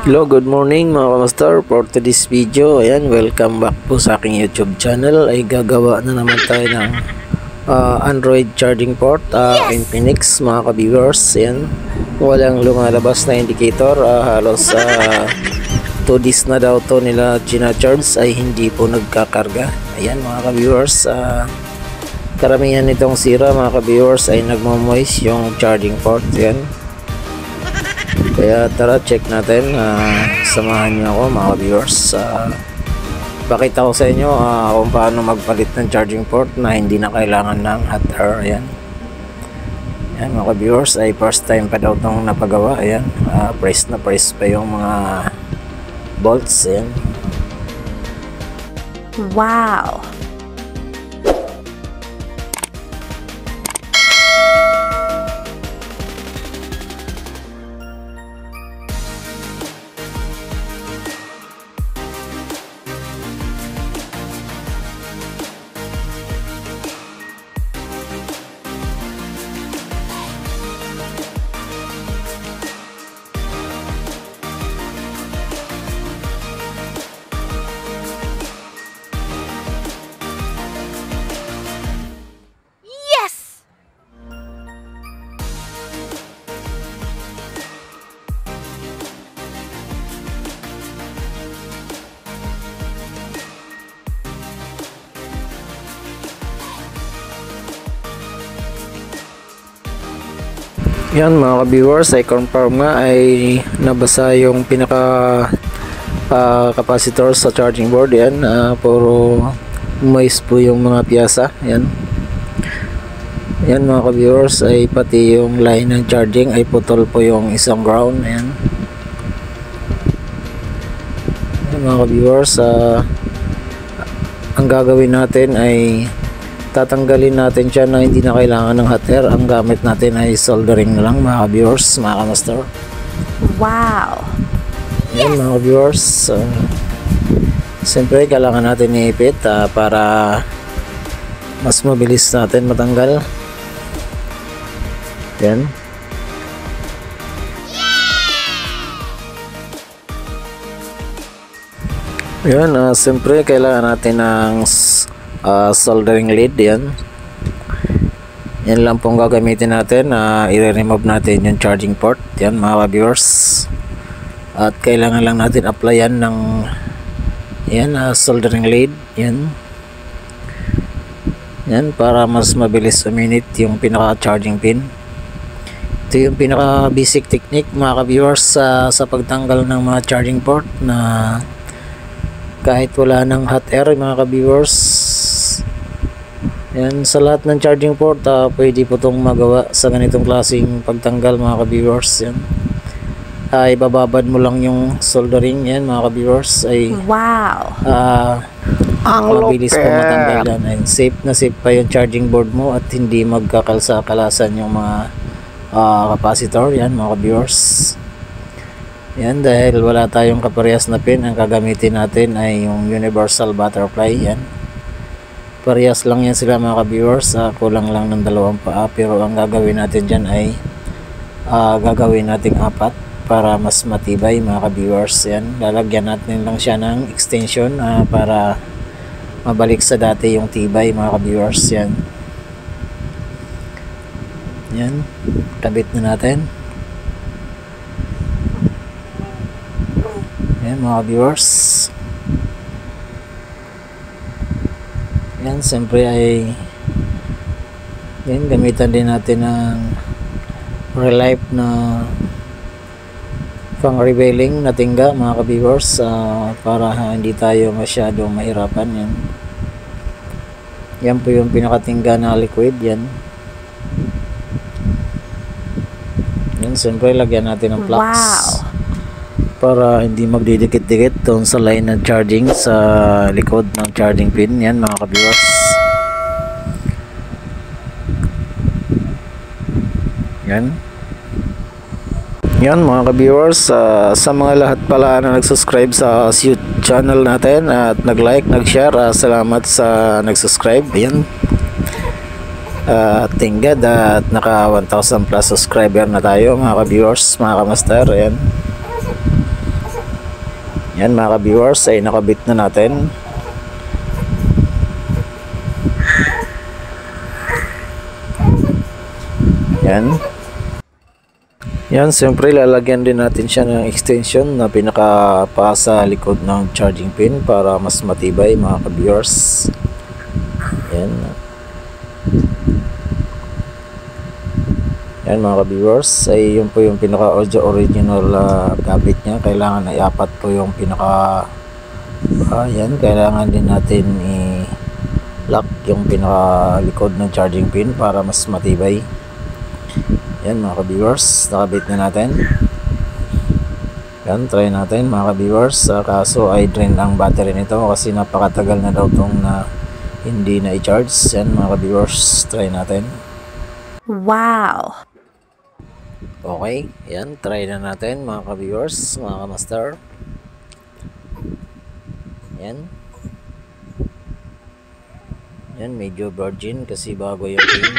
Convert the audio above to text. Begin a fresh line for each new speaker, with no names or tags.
Hello, good morning mga kamaster. For today's video, ayan, welcome back po sa aking YouTube channel. Ay gagawa na naman tayo ng Android charging port Infinix mga ka-viewers. Ayan, walang lumalabas na indicator, halos 2 days na daw to nila gina-charge ay hindi po nagkakarga. Ayan mga ka-viewers, karamihan nitong sira mga ka-viewers ay nagmo-moist yung charging port. Ayan, kaya tara check natin, samahan niyo ako mga viewers. Pakita ko sa inyo kung paano magpalit ng charging port na hindi na kailangan ng hot air. Ayan, ayan mga viewers, ay first time pa daw itong napagawa. Ayan, press na press pa yung mga bolts. Ayan.
Wow!
Yan mga ka-viewers, ay confirm nga ay nabasa yung pinaka capacitor sa charging board. Yan, puro moist po yung mga piyasa. Yan, yan mga ka-viewers, ay pati yung line ng charging ay putol po yung isang ground. Yan, yan mga ka-viewers, ang gagawin natin ay tatanggalin natin siya na hindi na kailangan ng hot air. Ang gamit natin ay soldering na lang mga viewers, mga kamaster.
Wow!
Yan mga viewers, siyempre kailangan natin iipit para mas mabilis natin matanggal. Yan. Yan, siyempre kailangan natin ng soldering lead. Yan, yan lang pong gagamitin natin. I-remove natin yung charging port. Yan mga viewers, at kailangan lang natin applyan ng yan, soldering lead. Yan, yan para mas mabilis uminit yung pinaka charging pin. Ito yung pinaka basic technique mga viewers sa pagtanggal ng mga charging port na kahit wala ng hot air mga viewers. Yan, sa lahat ng charging port pwede po itong magawa sa ganitong klaseng pagtanggal mga ka-viewers. Yan, ay bababad mo lang yung soldering. Yan mga ka-viewers, ay
wow,
mabilis po matanggal yan. Ay, safe na safe pa yung charging board mo at hindi magkakalsa-kalasan yung mga capacitor. Yan mga ka-viewers. Yan, dahil wala tayong kaparehas na pin, ang gagamitin natin ay yung universal butterfly. Yan, parehas lang yan sila mga ka-viewers, kulang lang ng 2 paa, pero ang gagawin natin dyan ay gagawin nating 4 para mas matibay mga ka-viewers. Yan, lalagyan natin lang siya ng extension para mabalik sa dati yung tibay mga ka-viewers. Yan, yan, kabit na natin. Yan mga viewers. Yan, siyempre ay yan, gamitan din natin ng relive na pang revealing na tingga mga ka-viewers, para hindi tayo masyado mahirapan. Yan, yan po yung pinakatingga na liquid. Yan, yan, siyempre lagyan natin ng flux.
wow,
Para hindi magdidikit-dikit doon sa line ng charging sa likod ng charging pin. Yan mga ka-viewers. Yan, yan mga ka-viewers, sa mga lahat pala na nag-subscribe sa YouTube channel natin at nag-like, nag-share, salamat sa nag-subscribe. Yan, thank God at naka 1,000 plus subscriber na tayo mga ka-viewers, mga ka-master. Ayan, Yan mga ka-viewers ay nakabit na natin. Yan. Yan, siyempre lalagyan din natin siya ng extension na pinaka sa likod ng charging pin para mas matibay mga ka-viewers. Yan. Yan mga ka-viewers, ay yun po yung pinaka original kabit niya. Kailangan ay apat po yung pinaka yan, kailangan din natin i-lock yung pinaka likod ng charging pin para mas matibay. Yan mga ka-viewers, nakabit na natin. Yan, try natin mga ka-viewers. Kaso ay drain ang battery nito kasi napakatagal na daw itong hindi na i-charge. Yan mga ka-viewers, try natin.
Wow.
Okay, yan, try na natin mga ka-viewers, mga ka-master. Yan. Yan, medyo virgin kasi bago yung pin.